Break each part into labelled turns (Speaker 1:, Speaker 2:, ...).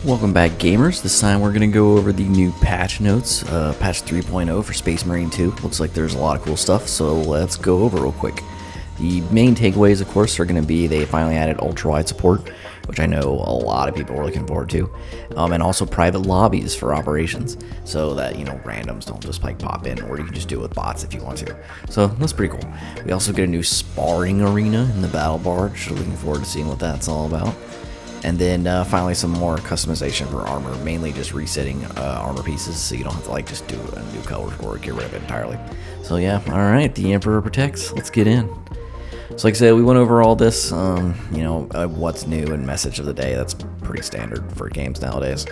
Speaker 1: Welcome back, gamers. This time we're going to go over the new patch notes, patch 3.0 for Space Marine 2. Looks like there's a lot of cool stuff, so let's go over real quick. The main takeaways, of course, are going to be they finally added ultra-wide support, which I know a lot of people were looking forward to, and also private lobbies for operations, so that, randoms don't just pop in, or you can just do it with bots if you want to. So that's pretty cool. We also get a new sparring arena in the battle barge, so looking forward to seeing what that's all about. And then finally some more customization for armor, mainly just resetting armor pieces so you don't have to just do a new color or get rid of it entirely. So yeah, alright, the Emperor protects. Let's get in. So like I said, we went over all this, what's new and message of the day. That's pretty standard for games nowadays.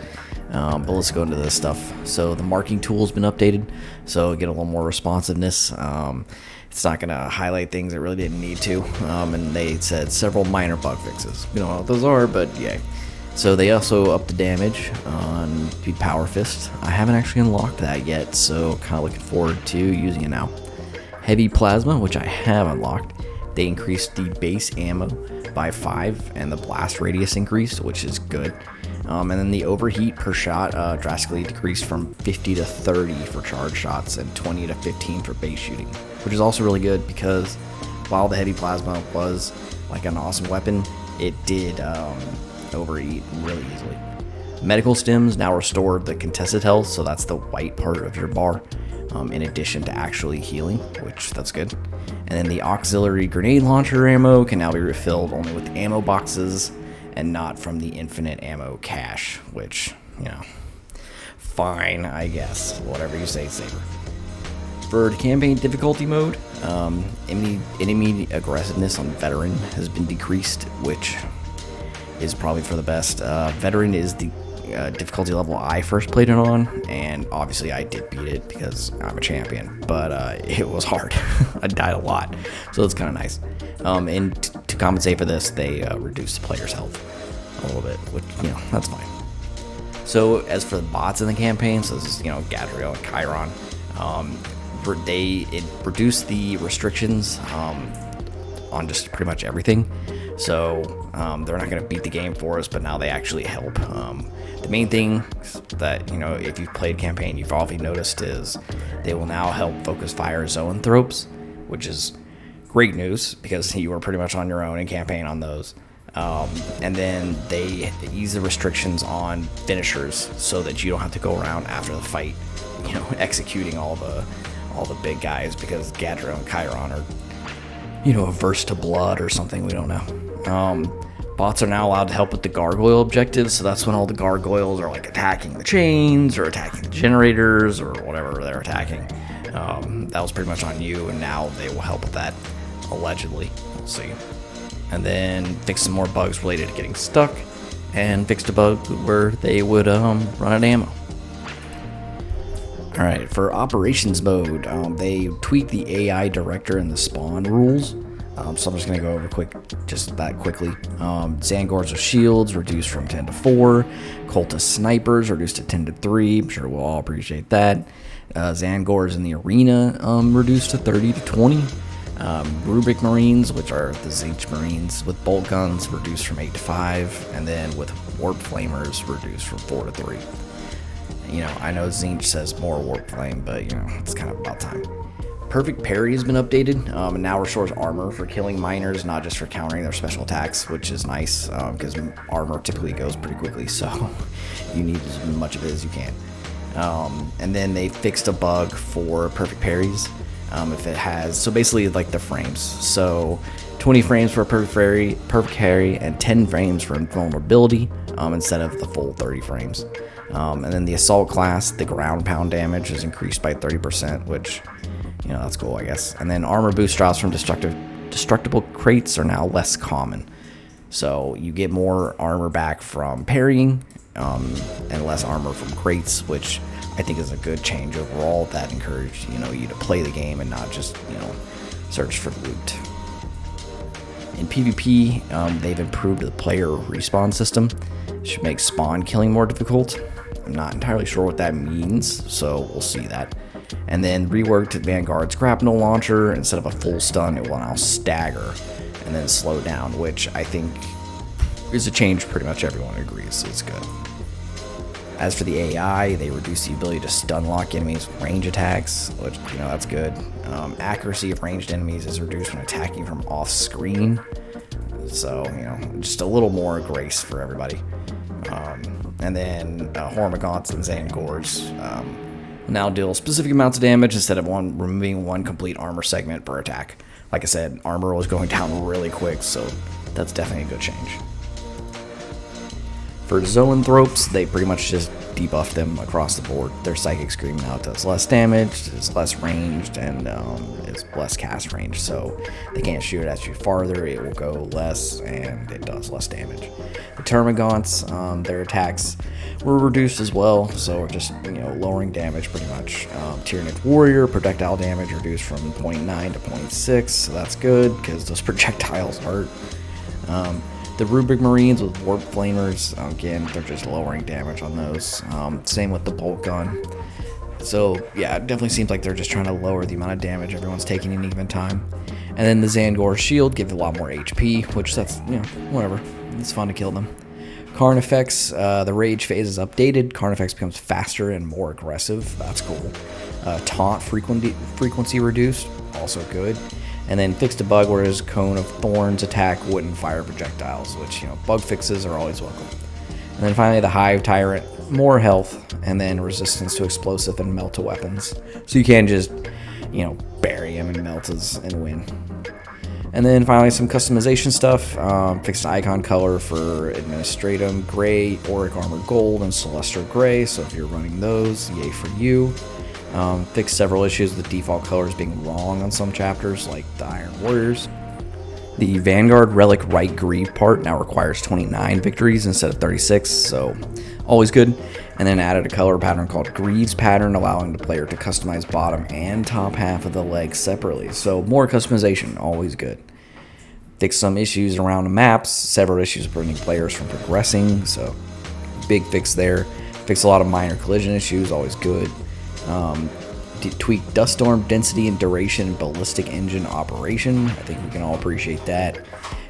Speaker 1: But let's go into this stuff. So the marking tool has been updated, so get a little more responsiveness. It's not going to highlight things it really didn't need to, and they said several minor bug fixes. We don't know what those are, but yay. So they also upped the damage on the Power Fist. I haven't actually unlocked that yet, so kind of looking forward to using it now. Heavy Plasma, which I have unlocked. They increased the base ammo by 5 and the blast radius increased, which is good. And then the overheat per shot drastically decreased from 50 to 30 for charge shots and 20 to 15 for base shooting, which is also really good because while the heavy plasma was like an awesome weapon, it did overheat really easily. Medical stims now restore the contested health, so that's the white part of your bar, in addition to actually healing, which that's good. And then the auxiliary grenade launcher ammo can now be refilled only with ammo boxes and not from the infinite ammo cache, which, fine, I guess. Whatever you say, Saber. For the campaign difficulty mode, enemy aggressiveness on Veteran has been decreased, which is probably for the best. Veteran is the difficulty level I first played it on, and obviously I did beat it because I'm a champion, but it was hard. I died a lot, so it's kind of nice. And to compensate for this, they reduced the player's health a little bit, which, that's fine. So as for the bots in the campaign, so this is, Gadriel and Chiron, it reduced the restrictions on just pretty much everything. So they're not going to beat the game for us, but now they actually help. The main thing that, if you've played campaign, you've already noticed is they will now help focus fire zoanthropes, which is great news because you were pretty much on your own in campaign on those. And then they ease the restrictions on finishers so that you don't have to go around after the fight, executing all the big guys because Gadriel and Chiron are, averse to blood or something, we don't know. Bots are now allowed to help with the gargoyle objectives, so that's when all the gargoyles are attacking the chains or attacking the generators or whatever they're attacking. That was pretty much on you, and now they will help with that, allegedly. We'll see. And then fix some more bugs related to getting stuck, and fixed a bug where they would run out of ammo. Alright, for operations mode, they tweaked the AI director and the spawn rules. So I'm just going to go over just that quickly. Zangors with shields reduced from 10 to 4. Cultist snipers reduced to 10 to 3. I'm sure we'll all appreciate that. Zangors in the arena reduced to 30 to 20. Rubric Marines, which are the Zinch Marines with bolt guns, reduced from 8 to 5. And then with Warp Flamers reduced from 4 to 3. I know Zinch says more Warp Flame, but, it's kind of about time. Perfect Parry has been updated, and now restores armor for killing miners, not just for countering their special attacks, which is nice, because armor typically goes pretty quickly, so you need as much of it as you can. And then they fixed a bug for Perfect Parries, if it has, so basically the frames, so 20 frames for a perfect parry, and 10 frames for invulnerability, instead of the full 30 frames. And then the assault class, the ground pound damage is increased by 30%, which, that's cool, I guess. And then armor boost drops from destructible crates are now less common. So you get more armor back from parrying, and less armor from crates, which I think is a good change overall. That encouraged, you to play the game and not just, search for loot. In PvP, they've improved the player respawn system. It should make spawn killing more difficult. I'm not entirely sure what that means, so we'll see that. And then reworked Vanguard's grapnel launcher. Instead of a full stun, it will now stagger and then slow down, which I think is a change pretty much everyone agrees is good. As for the AI, they reduce the ability to stun lock enemies with range attacks, which, that's good. Accuracy of ranged enemies is reduced when attacking from off screen. So, just a little more grace for everybody. And then Hormagaunts and Zangors now deal specific amounts of damage instead of removing one complete armor segment per attack. Like I said, armor was going down really quick, so that's definitely a good change. For Zoanthropes, they pretty much just debuffed them across the board. Their Psychic Scream now does less damage, is less ranged, and is less cast range. So they can't shoot at you farther, it will go less, and it does less damage. The Termagants, their attacks were reduced as well, so we're just lowering damage pretty much. Tyranid Warrior, projectile damage reduced from 0.9 to 0.6, so that's good because those projectiles hurt. The Rubric Marines with Warp Flamers, again, they're just lowering damage on those. Same with the Bolt Gun. So, yeah, it definitely seems like they're just trying to lower the amount of damage everyone's taking in even time. And then the Zangor Shield gives a lot more HP, which that's, whatever. It's fun to kill them. Carnifex, the Rage phase is updated. Carnifex becomes faster and more aggressive. That's cool. Taunt frequency reduced, also good. And then fixed a bug where his Cone of Thorns attack wouldn't fire projectiles, which, bug fixes are always welcome. And then finally the Hive Tyrant, more health, and then resistance to explosive and melt weapons. So you can just, bury him in meltas and win. And then finally some customization stuff. Fixed icon color for Administratum Gray, Auric Armor Gold, and Celestial Gray. So if you're running those, yay for you. Fixed several issues with default colors being wrong on some chapters, like the Iron Warriors. The Vanguard Relic Right Greave part now requires 29 victories instead of 36, so always good. And then added a color pattern called Greaves Pattern, allowing the player to customize bottom and top half of the leg separately. So more customization, always good. Fixed some issues around the maps, several issues preventing players from progressing, so big fix there. Fixed a lot of minor collision issues, always good. Tweak Dust Storm density and duration and ballistic engine operation. I think we can all appreciate that.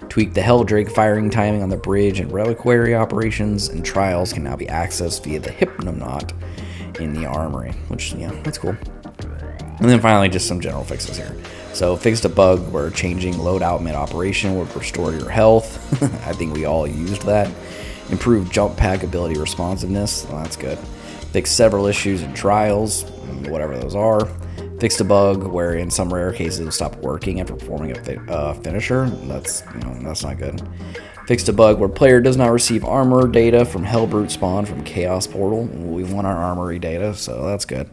Speaker 1: Tweak the Helldrake firing timing on the bridge and reliquary operations, and trials can now be accessed via the Hypnonaut in the armory, which, that's cool. And then finally, just some general fixes here. So fixed a bug where changing loadout mid-operation would restore your health. I think we all used that. Improved jump pack ability responsiveness. Well, that's good. Fixed several issues in trials, whatever those are. Fixed a bug where in some rare cases it'll stop working after performing a finisher. That's not good. Fixed a bug where player does not receive armor data from Hellbrute spawn from Chaos Portal. We want our armory data, so that's good.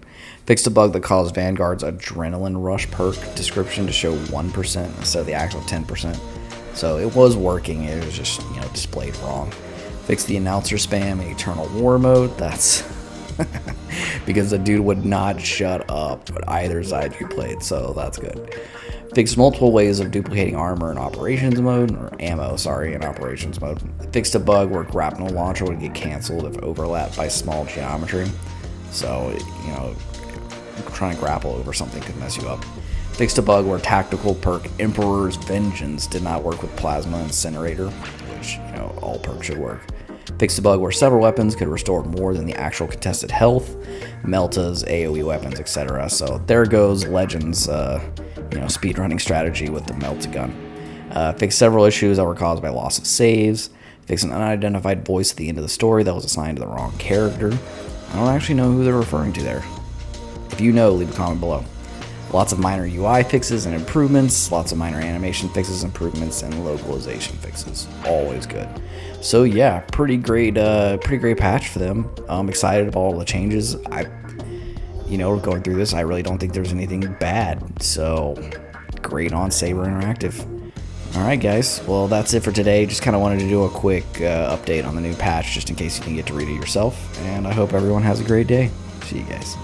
Speaker 1: Fixed a bug that caused Vanguard's Adrenaline Rush perk description to show 1% instead of the actual 10%. So it was working, it was just displayed wrong. Fixed the announcer spam in Eternal War mode. That's because the dude would not shut up at either side you played, so that's good. Fixed multiple ways of duplicating armor in operations mode, or ammo, in operations mode. Fixed a bug where grapnel launcher would get canceled if overlapped by small geometry. So, trying to grapple over something could mess you up. Fixed a bug where tactical perk Emperor's Vengeance did not work with Plasma Incinerator, which, all perks should work. Fixed a bug where several weapons could restore more than the actual contested health, meltas, AoE weapons, etc. So there goes Legends, speedrunning strategy with the melt gun. Fixed several issues that were caused by loss of saves. Fixed an unidentified voice at the end of the story that was assigned to the wrong character. I don't actually know who they're referring to there. If you know, leave a comment below. Lots of minor UI fixes and improvements, lots of minor animation fixes, improvements, and localization fixes. Always good. So yeah, pretty great patch for them. I'm excited about all the changes. Going through this, I really don't think there's anything bad. So great on Saber Interactive. Alright guys, well that's it for today. Just kind of wanted to do a quick update on the new patch just in case you didn't get to read it yourself. And I hope everyone has a great day. See you guys.